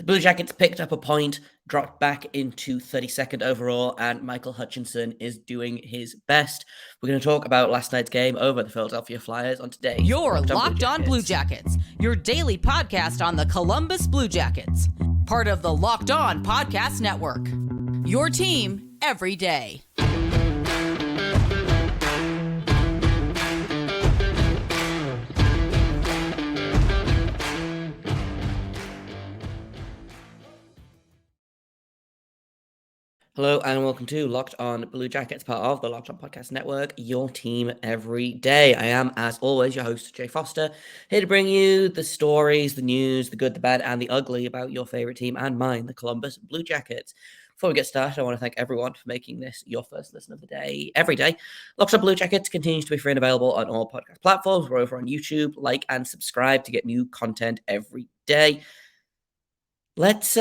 Blue Jackets picked up a point, dropped back into 32nd overall, and Michael Hutchinson is doing his best. We're going to talk about last night's game over the Philadelphia Flyers on today's You're Locked On Blue Jackets, your daily podcast on the Columbus Blue Jackets, part of the Locked On Podcast Network. Your team every day. Hello and welcome to Locked On Blue Jackets, part of the Locked On Podcast Network, your team every day. I am, as always, your host, Jay Foster, here to bring you the stories, the news, the good, the bad, and the ugly about your favorite team and mine, the Columbus Blue Jackets. Before we get started, I want to thank everyone for making this your first listen of the day every day. Locked On Blue Jackets continues to be free and available on all podcast platforms. We're over on YouTube. Like and subscribe to get new content every day. Let's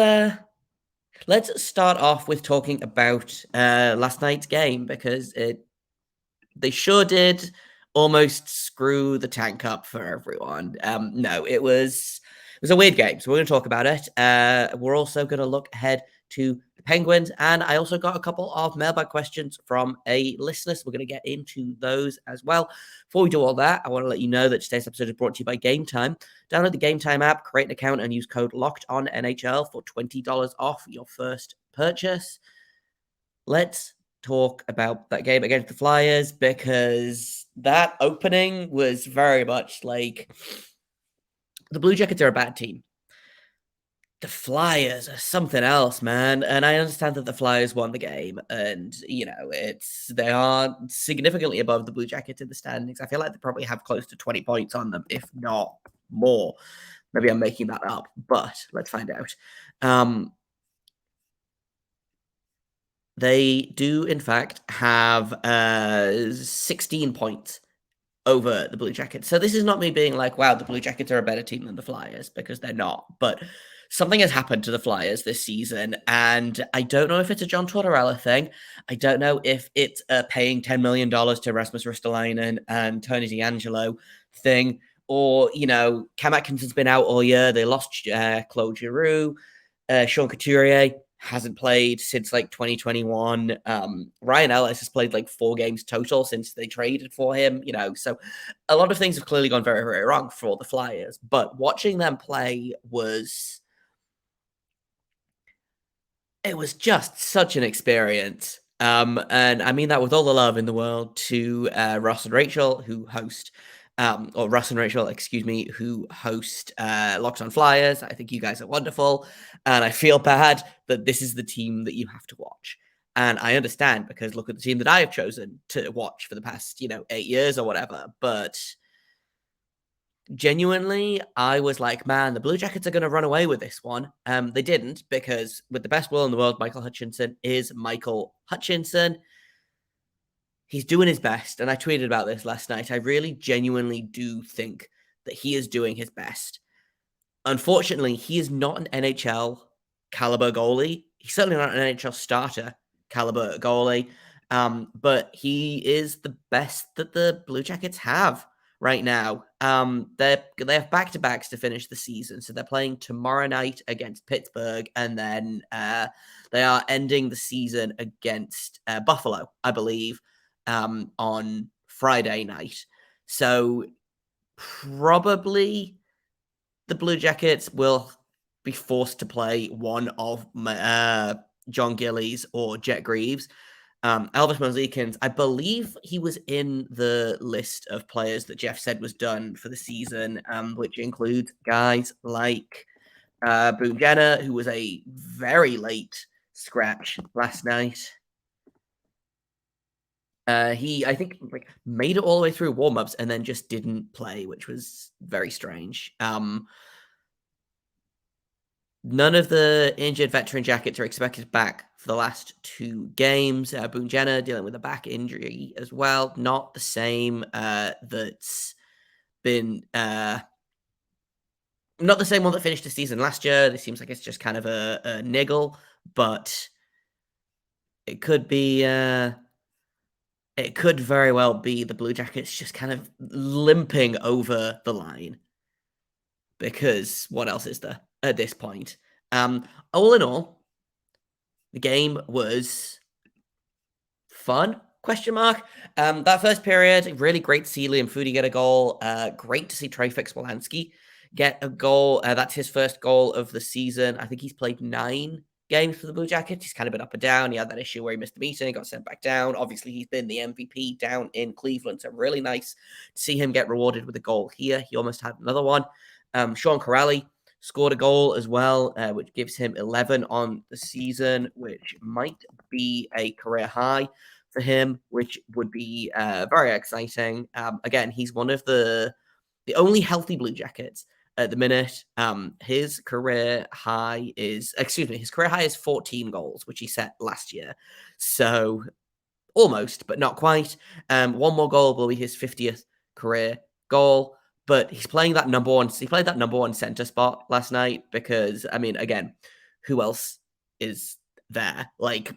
start off with talking about last night's game, because they sure did almost screw the tank up for everyone. No, it was a weird game, so we're going to talk about it. We're also going to look ahead to the Penguins, and I also got a couple of mailbag questions from a listener, so we're going to get into those as well. Before we do all that, I want to let you know that today's episode is brought to you by Gametime. Download the Gametime app, create an account, and use code LOCKEDONNHL for $20 off your first purchase. Let's talk about that game against the Flyers, because that opening was very much like the Blue Jackets are a bad team. The Flyers are something else, man. And I understand that the Flyers won the game, and they are significantly above the Blue Jackets in the standings. I feel like they probably have close to 20 points on them, if not more. Maybe I'm making that up, but let's find out. They do, in fact, have 16 points over the Blue Jackets. So this is not me being like, wow, the Blue Jackets are a better team than the Flyers, because they're not. But something has happened to the Flyers this season, and I don't know if it's a John Tortorella thing. I don't know if it's a paying $10 million to Rasmus Ristolainen and Tony DeAngelo thing, or, Cam Atkinson's been out all year. They lost Claude Giroux. Sean Couturier hasn't played since 2021. Ryan Ellis has played 4 games total since they traded for him, so a lot of things have clearly gone very, very wrong for the Flyers. But watching them play was just such an experience. And I mean that with all the love in the world to Ross and Rachel, who host Russ and Rachel, who host Locked On Flyers. I think you guys are wonderful, and I feel bad that this is the team that you have to watch. And I understand, because look at the team that I have chosen to watch for the past, 8 years or whatever. But genuinely, I was like, man, the Blue Jackets are going to run away with this one. They didn't, because with the best will in the world, Michael Hutchinson is Michael Hutchinson. He's doing his best, and I tweeted about this last night. I really genuinely do think that he is doing his best. Unfortunately, he is not an NHL caliber goalie. He's certainly not an NHL starter caliber goalie, but he is the best that the Blue Jackets have right now. They have back-to-backs to finish the season, so they're playing tomorrow night against Pittsburgh, and then they are ending the season against Buffalo, I believe, on Friday night. So probably the Blue Jackets will be forced to play one of John Gillies or Jet Greaves. Elvis Merzlikins, I believe he was in the list of players that Jeff said was done for the season, which includes guys like Boone Jenner, who was a very late scratch last night. He, I think, made it all the way through warmups and then just didn't play, which was very strange. None of the injured veteran Jackets are expected back for the last 2 games. Boone Jenner dealing with a back injury as well. Not the same that's been... not the same one that finished the season last year. This seems like it's just kind of a niggle, but it could be... it could very well be the Blue Jackets just kind of limping over the line, because what else is there at this point? All in all, the game was fun? Question mark. That first period, really great to see Liam Foodie get a goal. Great to see Treyfix Wolanski get a goal. That's his first goal of the season. I think he's played 9 games for the Blue Jackets. He's kind of been up and down. He had that issue where he missed the meeting, got sent back down. Obviously, he's been the MVP down in Cleveland, so really nice to see him get rewarded with a goal here. He almost had another one. Sean Corrali scored a goal as well, which gives him 11 on the season, which might be a career high for him, which would be very exciting. Again, he's one of the only healthy Blue Jackets at the minute. His career high is 14 goals, which he set last year. So almost, but not quite. One more goal will be his 50th career goal. But he's playing that number one. He played that number one center spot last night because, I mean, again, who else is there? Like,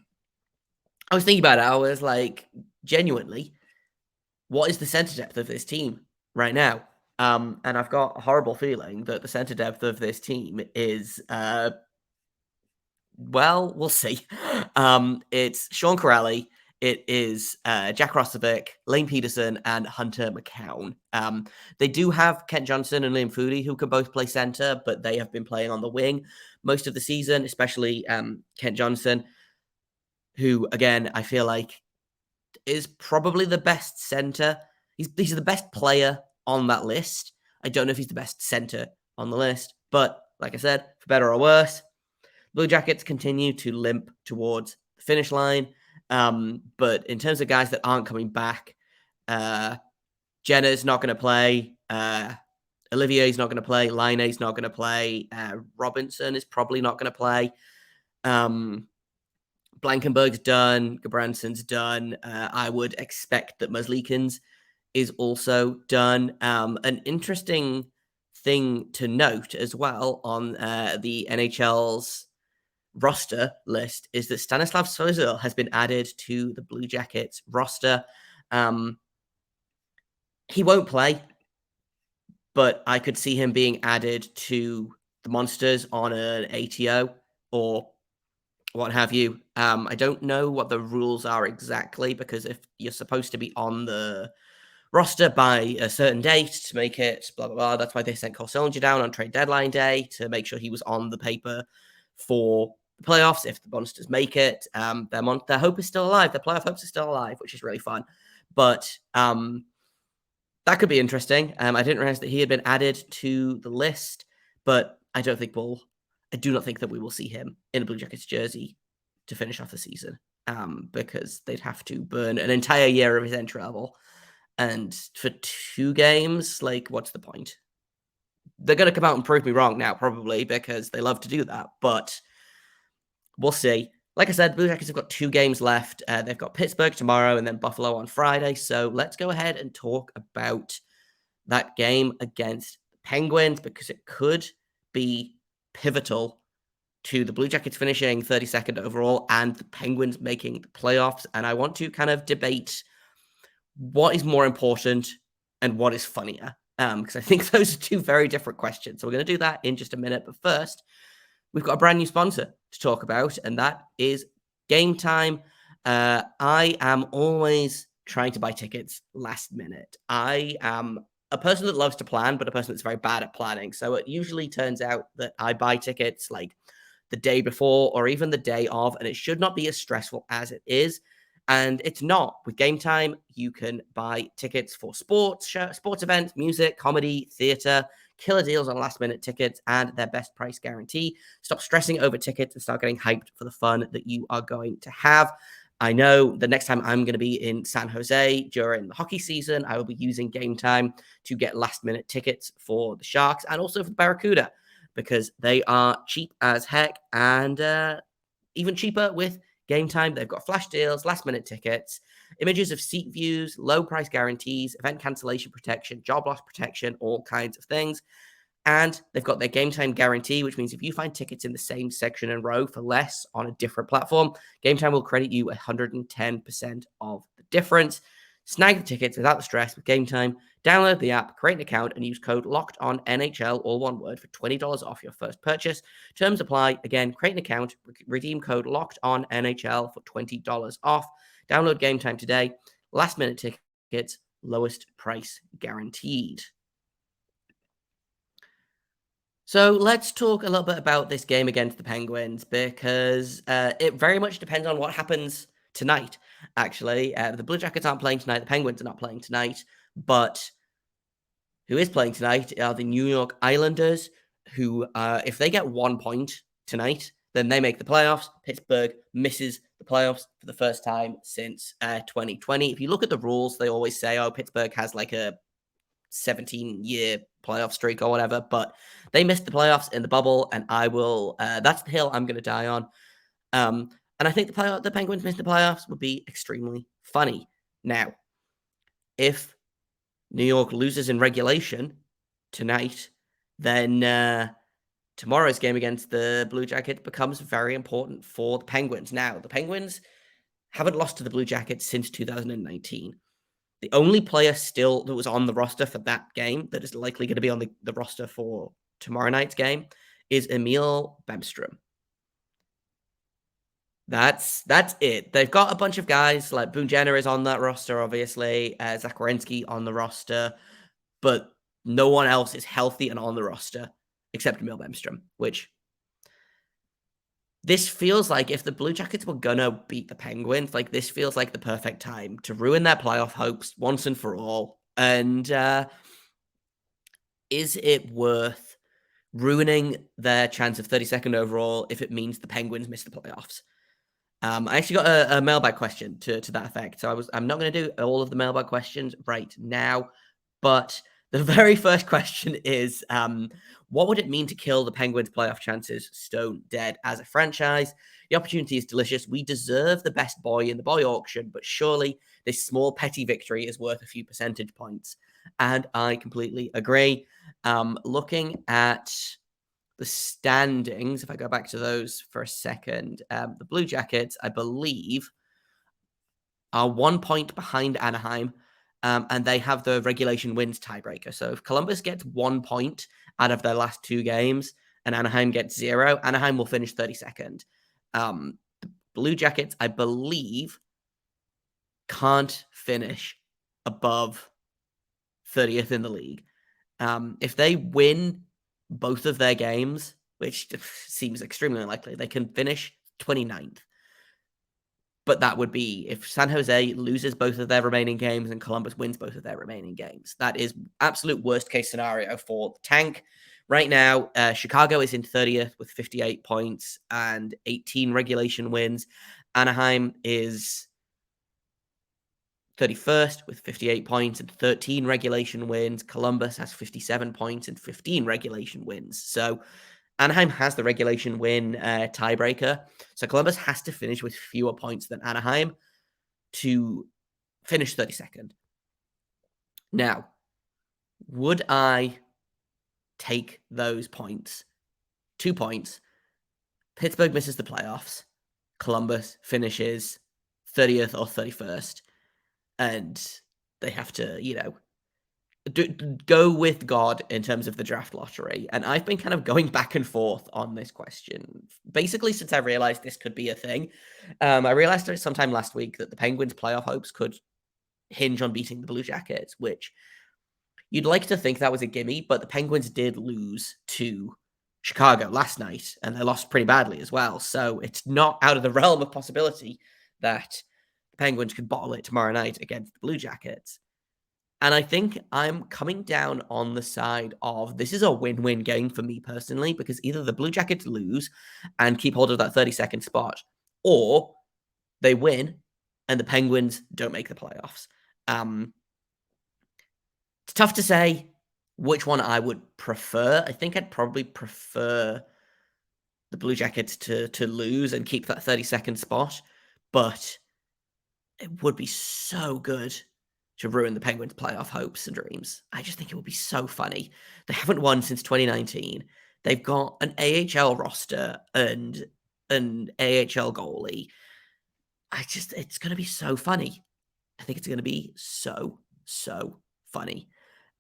I was thinking about it. I was like, genuinely, what is the center depth of this team right now? And I've got a horrible feeling that the center depth of this team is, well, we'll see. It's Sean Corrali. It is Jack Roslovic, Lane Peterson, and Hunter McCown. They do have Kent Johnson and Liam Foodie, who can both play center, but they have been playing on the wing most of the season, especially Kent Johnson, who, again, I feel like is probably the best center. He's the best player on that list. I don't know if he's the best center on the list, but like I said, for better or worse, Blue Jackets continue to limp towards the finish line. But in terms of guys that aren't coming back, Jenner's not going to play. Olivier's not going to play. Laine's not going to play. Robinson is probably not going to play. Blankenberg's done. Gabranson's done. I would expect that Muslikins is also done. An interesting thing to note as well on the NHL's roster list is that Stanislav Svozil has been added to the Blue Jackets roster. He won't play, but I could see him being added to the Monsters on an ATO or what have you. I don't know what the rules are exactly, because if you're supposed to be on the roster by a certain date to make it blah, blah, blah, that's why they sent Cole Sillinger down on trade deadline day to make sure he was on the paper for the playoffs. If the Monsters make it, their hope is still alive. Their playoff hopes are still alive, which is really fun. But that could be interesting. I didn't realize that he had been added to the list, but I do not think that we will see him in a Blue Jackets jersey to finish off the season, because they'd have to burn an entire year of his entry level. And for 2 games, like, what's the point? They're going to come out and prove me wrong now, probably, because they love to do that. But we'll see. Like I said, Blue Jackets have got 2 games left. They've got Pittsburgh tomorrow and then Buffalo on Friday. So let's go ahead and talk about that game against the Penguins, because it could be pivotal to the Blue Jackets finishing 32nd overall and the Penguins making the playoffs. And I want to kind of debate what is more important and what is funnier, because I think those are 2 very different questions. So we're going to do that in just a minute. But first, we've got a brand new sponsor to talk about, and that is Gametime. I am always trying to buy tickets last minute. I am a person that loves to plan, but a person that's very bad at planning. So it usually turns out that I buy tickets like the day before or even the day of, and it should not be as stressful as it is. And it's not. With Gametime, you can buy tickets for sports events, music, comedy, theater, killer deals on last-minute tickets, and their best price guarantee. Stop stressing over tickets and start getting hyped for the fun that you are going to have. I know the next time I'm going to be in San Jose during the hockey season, I will be using Gametime to get last-minute tickets for the Sharks and also for the Barracuda, because they are cheap as heck, and even cheaper with Gametime. They've got flash deals, last-minute tickets, images of seat views, low price guarantees, event cancellation protection, job loss protection, all kinds of things. And they've got their Gametime guarantee, which means if you find tickets in the same section and row for less on a different platform, Gametime will credit you 110% of the difference. Snag the tickets without the stress with Gametime. Download the app, create an account, and use code LOCKEDONNHL, all one word, for $20 off your first purchase. Terms apply. Again, create an account, redeem code LOCKEDONNHL for $20 off. Download Gametime today. Last minute tickets, lowest price guaranteed. So let's talk a little bit about this game against the Penguins, because it very much depends on what happens tonight, actually. The Blue Jackets aren't playing tonight. The Penguins are not playing tonight. But who is playing tonight are the New York Islanders, who, if they get 1 point tonight, then they make the playoffs. Pittsburgh misses the playoffs for the first time since 2020. If you look at the rules, they always say, oh, Pittsburgh has like a 17-year playoff streak or whatever, but they missed the playoffs in the bubble, and I will, that's the hill I'm going to die on. And I think the Penguins missing the playoffs would be extremely funny. Now, if New York loses in regulation tonight, then tomorrow's game against the Blue Jackets becomes very important for the Penguins. Now, the Penguins haven't lost to the Blue Jackets since 2019. The only player still that was on the roster for that game that is likely going to be on the roster for tomorrow night's game is Emil Bemstrom. That's it. They've got a bunch of guys, like Boone Jenner is on that roster, obviously, Zach Werenski on the roster, but no one else is healthy and on the roster except Emil Bemstrom, which this feels like if the Blue Jackets were gonna beat the Penguins, like this feels like the perfect time to ruin their playoff hopes once and for all. And is it worth ruining their chance of 32nd overall if it means the Penguins miss the playoffs? I actually got a mailbag question to that effect. So I'm not going to do all of the mailbag questions right now, but the very first question is, what would it mean to kill the Penguins' playoff chances stone dead as a franchise? The opportunity is delicious. We deserve the best boy in the boy auction, but surely this small petty victory is worth a few percentage points. And I completely agree. Looking at the standings, if I go back to those for a second, the Blue Jackets, I believe, are 1 point behind Anaheim, and they have the regulation wins tiebreaker. So if Columbus gets 1 point out of their last 2 games and Anaheim gets 0, Anaheim will finish 32nd. The Blue Jackets, I believe, can't finish above 30th in the league. If they win both of their games, which seems extremely unlikely, they can finish 29th. But that would be if San Jose loses both of their remaining games and Columbus wins both of their remaining games. That is absolute worst case scenario for the tank. Right now, Chicago is in 30th with 58 points and 18 regulation wins. Anaheim is 31st with 58 points and 13 regulation wins. Columbus has 57 points and 15 regulation wins. So Anaheim has the regulation win tiebreaker. So Columbus has to finish with fewer points than Anaheim to finish 32nd. Now, would I take those points? 2 points. Pittsburgh misses the playoffs. Columbus finishes 30th or 31st. And they have to, go with God in terms of the draft lottery. And I've been kind of going back and forth on this question, basically since I realized this could be a thing. I realized sometime last week that the Penguins' playoff hopes could hinge on beating the Blue Jackets, which you'd like to think that was a gimme, but the Penguins did lose to Chicago last night, and they lost pretty badly as well. So it's not out of the realm of possibility that the Penguins could bottle it tomorrow night against the Blue Jackets. And I think I'm coming down on the side of this is a win-win game for me personally, because either the Blue Jackets lose and keep hold of that 32nd spot, or they win and the Penguins don't make the playoffs. It's tough to say which one I would prefer. I think I'd probably prefer the Blue Jackets to lose and keep that 32nd spot, but it would be so good to ruin the Penguins' playoff hopes and dreams. I just think it would be so funny. They haven't won since 2019. They've got an AHL roster and an AHL goalie. It's going to be so funny. I think it's going to be so funny.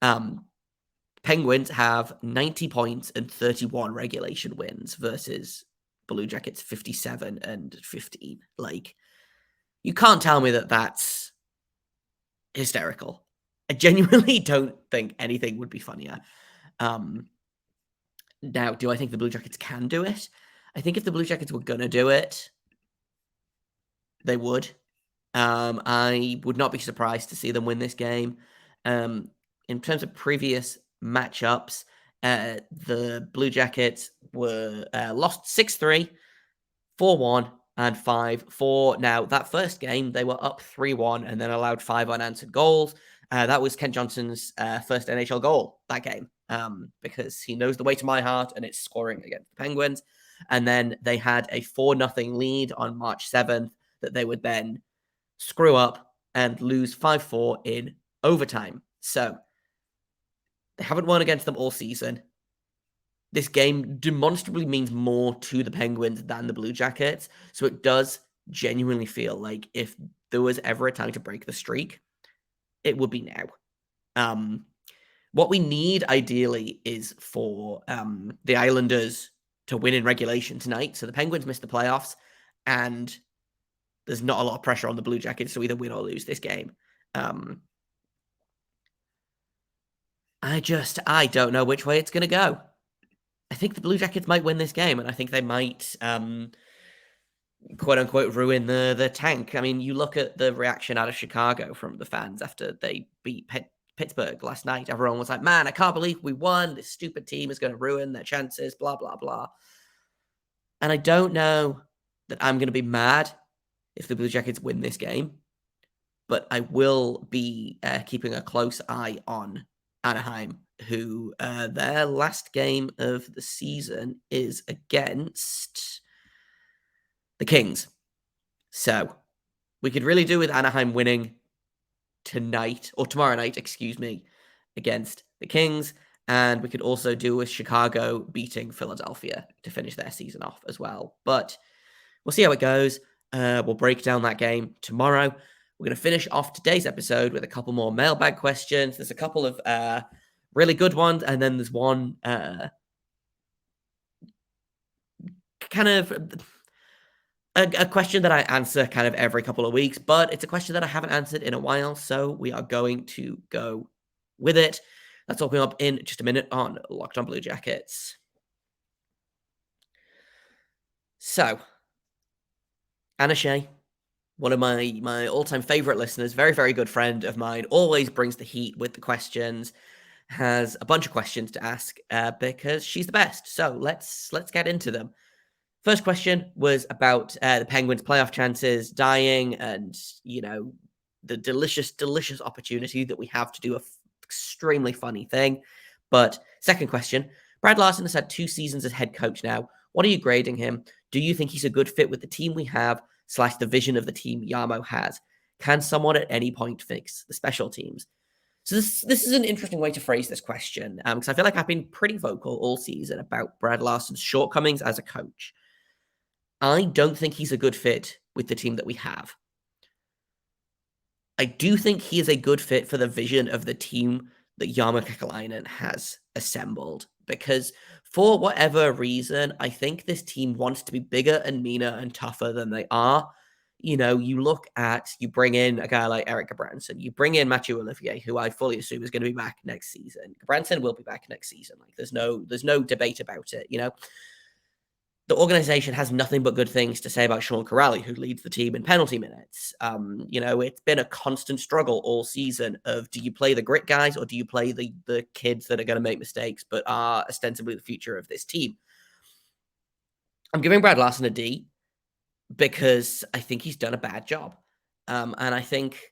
Penguins have 90 points and 31 regulation wins versus Blue Jackets 57 and 15. Like, you can't tell me that that's hysterical. I genuinely don't think anything would be funnier. Now, do I think the Blue Jackets can do it? I think if the Blue Jackets were going to do it, they would. I would not be surprised to see them win this game. In terms of previous matchups, the Blue Jackets were lost 6-3, 4-1, and 5-4. Now, that first game, they were up 3-1 and then allowed 5 unanswered goals. That was Kent Johnson's first NHL goal that game, because he knows the way to my heart, and it's scoring against the Penguins. And then they had a 4-0 lead on March 7th that they would then screw up and lose 5-4 in overtime. So they haven't won against them all season. This game demonstrably means more to the Penguins than the Blue Jackets. So it does genuinely feel like if there was ever a time to break the streak, it would be now. What we need ideally is for the Islanders to win in regulation tonight. So the Penguins missed the playoffs, and there's not a lot of pressure on the Blue Jackets to either win or lose this game. I don't know which way it's going to go. I think the Blue Jackets might win this game, and I think they might, quote unquote, ruin the tank. I mean, you look at the reaction out of Chicago from the fans after they beat Pittsburgh last night. Everyone was like, man, I can't believe we won. This stupid team is going to ruin their chances, blah, blah, blah. And I don't know that I'm going to be mad if the Blue Jackets win this game, but I will be keeping a close eye on Anaheim, who their last game of the season is against the Kings. So we could really do with Anaheim winning tonight, or tomorrow night, excuse me, against the Kings. And we could also do with Chicago beating Philadelphia to finish their season off as well. But we'll see how it goes. We'll break down that game tomorrow. We're going to finish off today's episode with a couple more mailbag questions. There's a couple of really good ones, and then there's one kind of a question that I answer kind of every couple of weeks, but it's a question that I haven't answered in a while, so we are going to go with it. That's all coming up in just a minute on Locked On Blue Jackets. So, Anna Shea, one of my all-time favorite listeners, very, very good friend of mine, always brings the heat with the questions, has a bunch of questions to ask because she's the best. So let's get into them. First question was about the Penguins' playoff chances dying, and the delicious, delicious opportunity that we have to do a extremely funny thing. But second question, Brad Larsen has had 2 seasons as head coach now. What are you grading him? Do you think he's a good fit with the team we have / the vision of the team Jarmo has? Can someone at any point fix the special teams? So this is an interesting way to phrase this question, because I feel like I've been pretty vocal all season about Brad Larsen's shortcomings as a coach. I don't think he's a good fit with the team that we have. I do think he is a good fit for the vision of the team that Jarmo Kekalainen has assembled, because for whatever reason, I think this team wants to be bigger and meaner and tougher than they are. You bring in a guy like Eric Gabranson, you bring in Mathieu Olivier, who I fully assume is going to be back next season. Gabranson will be back next season. Like, there's no debate about it, The organization has nothing but good things to say about Sean Corrali, who leads the team in penalty minutes. It's been a constant struggle all season of, do you play the grit guys or do you play the kids that are going to make mistakes but are ostensibly the future of this team? I'm giving Brad Larsen a D because I think he's done a bad job. And I think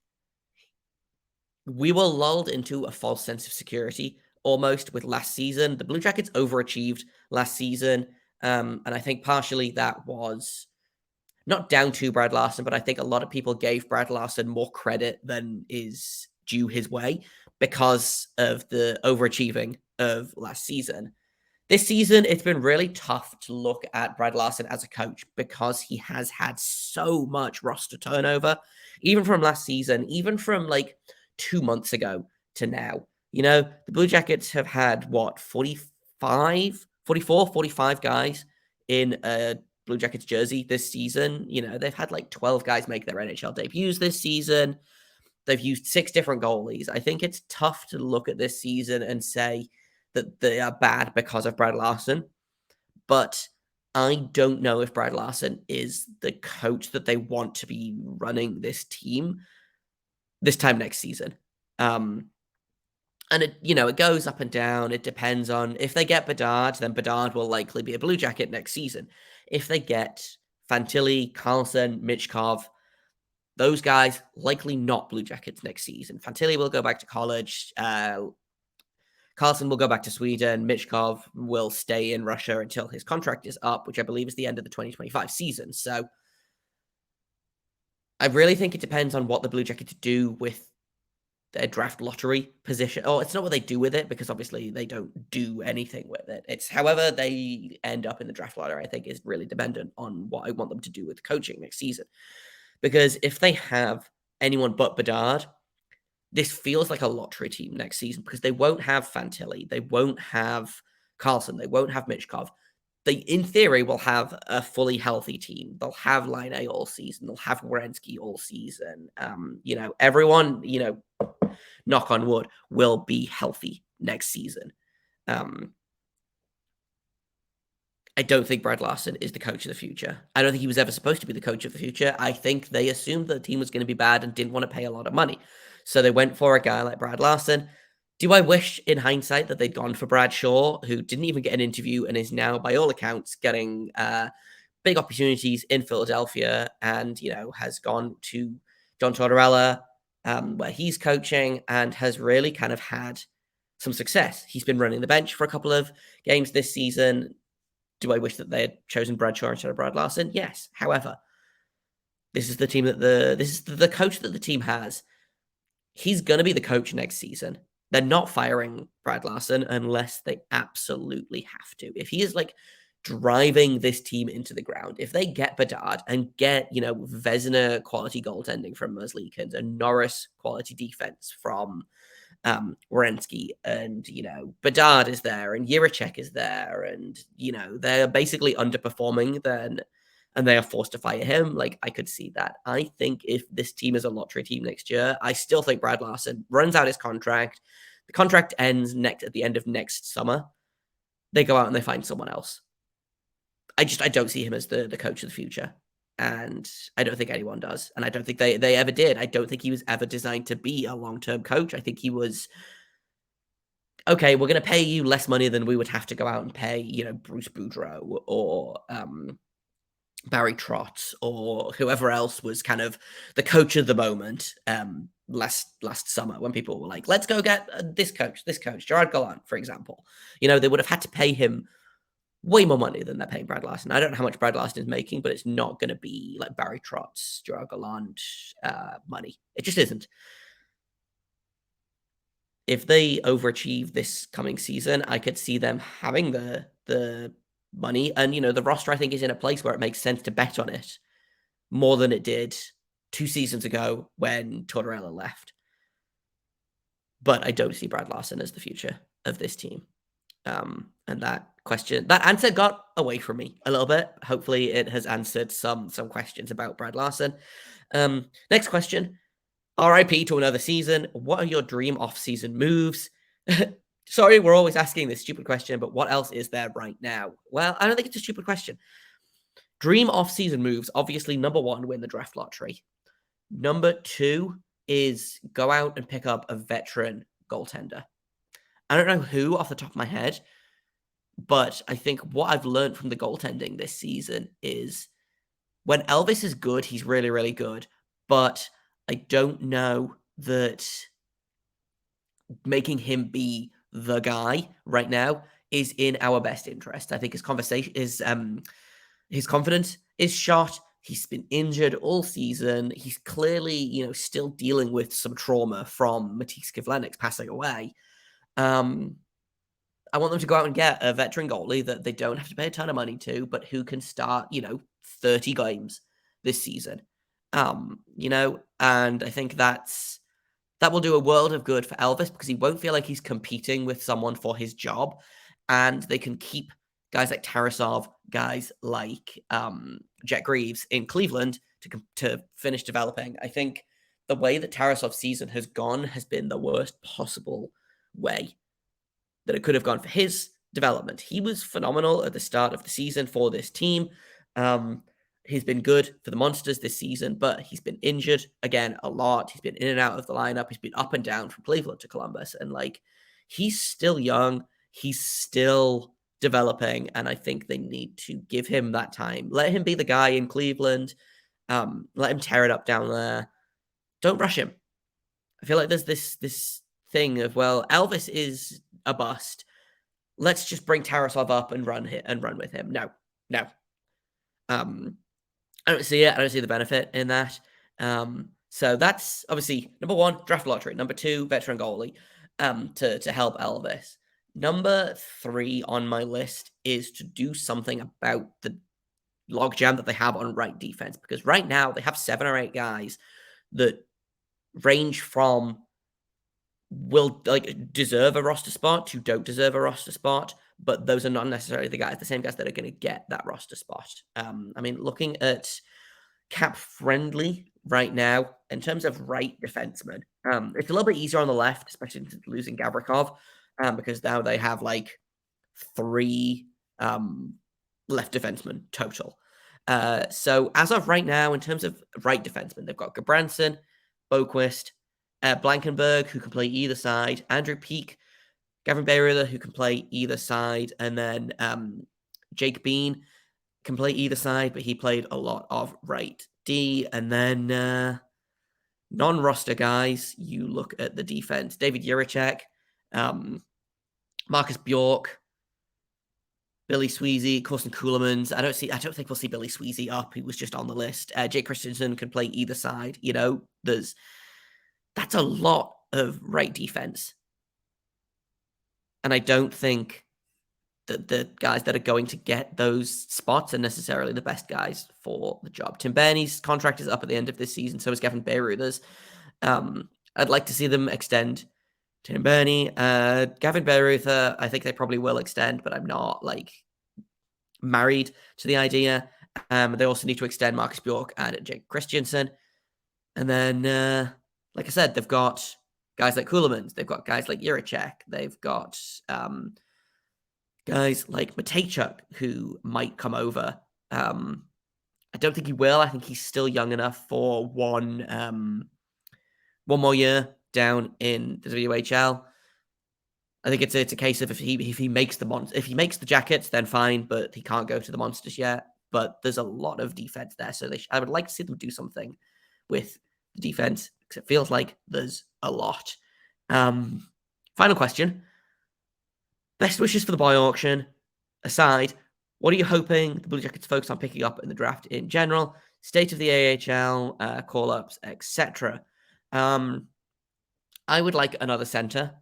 we were lulled into a false sense of security almost with last season. The Blue Jackets overachieved last season. And I think partially that was not down to Brad Larsen, but I think a lot of people gave Brad Larsen more credit than is due his way because of the overachieving of last season. This season, it's been really tough to look at Brad Larsen as a coach because he has had so much roster turnover, even from last season, even from like 2 months ago to now. The Blue Jackets have had, 44, 45 guys in a Blue Jackets jersey this season. They've had like 12 guys make their NHL debuts this season. They've used 6 different goalies. I think it's tough to look at this season and say that they are bad because of Brad Larsen, but I don't know if Brad Larsen is the coach that they want to be running this team this time next season. And it goes up and down. It depends on if they get Bedard, then Bedard will likely be a Blue Jacket next season. If they get Fantilli, Carlson, Michkov, those guys likely not Blue Jackets next season. Fantilli will go back to college. Carlson will go back to Sweden. Michkov will stay in Russia until his contract is up, which I believe is the end of the 2025 season. So I really think it depends on what the Blue Jackets do with their draft lottery position. Oh, it's not what they do with it, because obviously they don't do anything with it. It's however they end up in the draft lottery, I think, is really dependent on what I want them to do with coaching next season. Because if they have anyone but Bedard, this feels like a lottery team next season, because they won't have Fantilli, they won't have Carlson, they won't have Michkov. They, in theory, will have a fully healthy team. They'll have Line all season. They'll have Werenski all season. Everyone, knock on wood, will be healthy next season. I don't think Brad Larsen is the coach of the future. I don't think he was ever supposed to be the coach of the future. I think they assumed that the team was going to be bad and didn't want to pay a lot of money. So they went for a guy like Brad Larsen. Do I wish, in hindsight, that they'd gone for Brad Shaw, who didn't even get an interview and is now, by all accounts, getting big opportunities in Philadelphia, and, has gone to John Tortorella, where he's coaching, and has really kind of had some success. He's been running the bench for a couple of games this season. Do I wish that they had chosen Brad Shaw instead of Brad Larsen? Yes. However, this is the team that this is the coach that the team has. He's going to be the coach next season. They're not firing Brad Larsen unless they absolutely have to. If he is driving this team into the ground, if they get Bedard and get, Vezina quality goaltending from Merzlikins and Norris quality defense from Werenski, and, Bedard is there and Jiricek is there, and, they're basically underperforming then, and they are forced to fire him, I could see that. I think if this team is a lottery team next year, I still think Brad Larsen runs out his contract. The contract ends at the end of next summer. They go out and they find someone else. I don't see him as the coach of the future. And I don't think anyone does. And I don't think they ever did. I don't think he was ever designed to be a long-term coach. I think he was, okay, we're going to pay you less money than we would have to go out and pay, Bruce Boudreau or Barry Trotz or whoever else was kind of the coach of the moment last summer, when people were like, let's go get this coach, Gerard Gallant, for example. They would have had to pay him way more money than they're paying Brad Larsen. I don't know how much Brad Larsen is making, but it's not going to be like Barry Trotz, Gerard Gallant money. It just isn't. If they overachieve this coming season, I could see them having the money, and the roster, I think, is in a place where it makes sense to bet on it more than it did 2 seasons ago when Tortorella left. But I don't see Brad Larsen as the future of this team. And that answer got away from me a little bit. Hopefully it has answered some questions about Brad Larsen. Next question. RIP to another season. What are your dream off-season moves? Sorry, we're always asking this stupid question, but what else is there right now? Well, I don't think it's a stupid question. Dream off-season moves, obviously, number 1, win the draft lottery. Number 2 is go out and pick up a veteran goaltender. I don't know who off the top of my head, but I think what I've learned from the goaltending this season is when Elvis is good, he's really, really good. But I don't know that making him be the guy right now is in our best interest. I think his confidence is shot. He's been injured all season. He's clearly, still dealing with some trauma from Matisse Kivlenik's passing away. I want them to go out and get a veteran goalie that they don't have to pay a ton of money to, but who can start, 30 games this season. And I think that's That will do a world of good for Elvis because he won't feel like he's competing with someone for his job, and they can keep guys like Tarasov, guys like Jet Greaves in Cleveland to finish developing. I think the way that Tarasov's season has gone has been the worst possible way that it could have gone for his development. He was phenomenal at the start of the season for this team. He's been good for the Monsters this season, but he's been injured again a lot. He's been in and out of the lineup. He's been up and down from Cleveland to Columbus. And like, he's still young. He's still developing. And I think they need to give him that time. Let him be the guy in Cleveland. Let him tear it up down there. Don't rush him. I feel like there's this thing of, well, Elvis is a bust. Let's just bring Tarasov up and run with him. No. I don't see it. I don't see the benefit in that. So that's obviously number one, draft lottery. Number two, veteran goalie to help Elvis. Number three on my list is to do something about the logjam that they have on right defense, because right now they have 7 or 8 guys that range from will like deserve a roster spot to don't deserve a roster spot, but those are not necessarily the same guys that are going to get that roster spot. I mean, looking at cap friendly right now in terms of right defensemen, it's a little bit easier on the left, especially losing Gavrikov, because now they have like 3 left defensemen total. So as of right now, in terms of right defensemen, they've got Gabranson, Boquist, Blankenberg, who can play either side, Andrew Peak, Gavin Bayreuther, who can play either side, and then Jake Bean can play either side, but he played a lot of right D. And then non-roster guys, you look at the defense, David Jiricek, Marcus Bjork, Billy Sweezy, Corson Ceulemans. I don't think we'll see Billy Sweezy up. He was just on the list. Jake Christensen can play either side. You know, that's a lot of right defense. And I don't think that the guys that are going to get those spots are necessarily the best guys for the job. Tim Bernie's contract is up at the end of this season, so is Gavin Bayreuther's. I'd like to see them extend Tim Bernie. Gavin Bayreuther, I think they probably will extend, but I'm not like married to the idea. They also need to extend Marcus Bjork and Jake Christensen. And then, like I said, they've got guys like Ceulemans. They've got guys like Jiricek. They've got guys like Matejchuk who might come over. I don't think he will. I think he's still young enough for one more year down in the WHL. I think it's a case of if he makes the Jackets, then fine, but he can't go to the Monsters yet. But there's a lot of defense there, so I would like to see them do something with the defense, because it feels like there's a lot. Final question. Best wishes for the buy auction aside, what are you hoping the Blue Jackets focus on picking up in the draft in general? State of the AHL, call-ups, etc. I would like another center.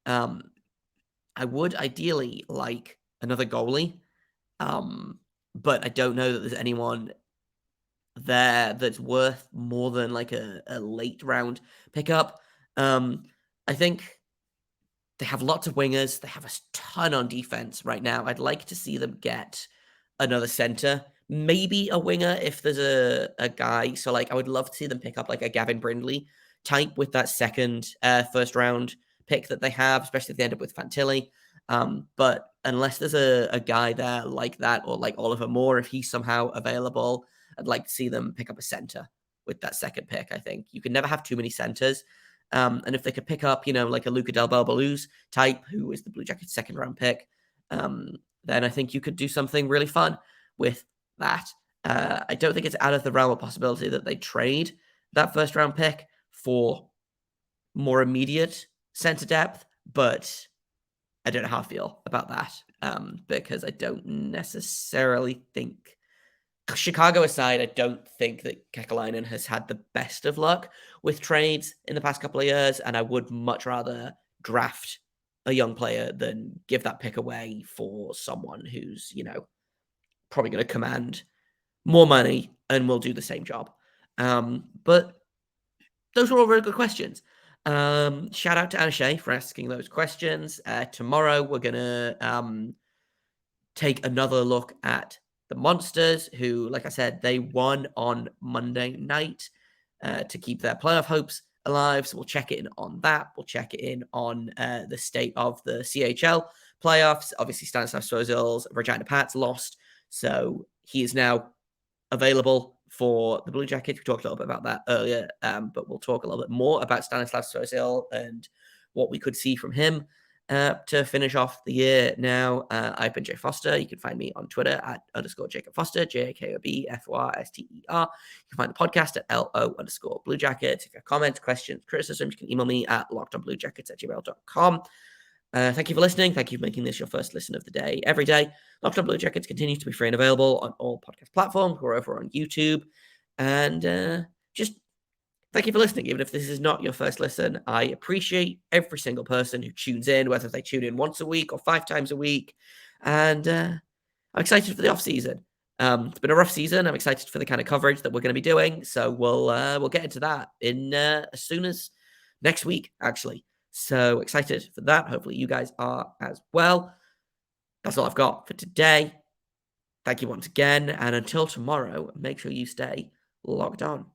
I would ideally like another goalie, but I don't know that there's anyone there that's worth more than like a late round pickup. I think they have lots of wingers. They have a ton on defense right now. I'd like to see them get another center, maybe a winger if there's a guy. So like I would love to see them pick up like a Gavin Brindley type with that second first round pick that they have, especially if they end up with Fantilli. But unless there's a guy there like that, or like Oliver Moore, if he's somehow available, I'd like to see them pick up a center with that second pick. I think you can never have too many centers. And if they could pick up, like a Luca Del Belbaluz type, who is the Blue Jackets' second round pick, then I think you could do something really fun with that. I don't think it's out of the realm of possibility that they trade that first round pick for more immediate center depth, but I don't know how I feel about that, because I don't necessarily think, Chicago aside, I don't think that Kekalainen has had the best of luck with trades in the past couple of years, and I would much rather draft a young player than give that pick away for someone who's, probably going to command more money and will do the same job. But those were all very good questions. Shout out to Anna Shea for asking those questions. Tomorrow we're gonna take another look at the Monsters, who, like I said, they won on Monday night to keep their playoff hopes alive. So we'll check in on that. We'll check in on the state of the CHL playoffs. Obviously, Stanislav Svozil's Regina Pats lost, so he is now available for the Blue Jackets. We talked a little bit about that earlier, but we'll talk a little bit more about Stanislav Svozil and what we could see from him to finish off the year now. I've been Jay Foster. You can find me on Twitter at _Jacob Foster, JAKOBFORSTER. You can find the podcast at LO_Blue Jackets. If you have comments, questions, criticisms, you can email me at lockedonbluejackets@gmail.com. Thank you for listening. Thank you for making this your first listen of the day every day. Locked On Blue Jackets continues to be free and available on all podcast platforms. We're over on YouTube. And just thank you for listening. Even if this is not your first listen, I appreciate every single person who tunes in, whether they tune in once a week or 5 times a week. And I'm excited for the off season. It's been a rough season. I'm excited for the kind of coverage that we're going to be doing. So we'll get into that in as soon as next week, actually. So excited for that. Hopefully you guys are as well. That's all I've got for today. Thank you once again. And until tomorrow, make sure you stay logged on.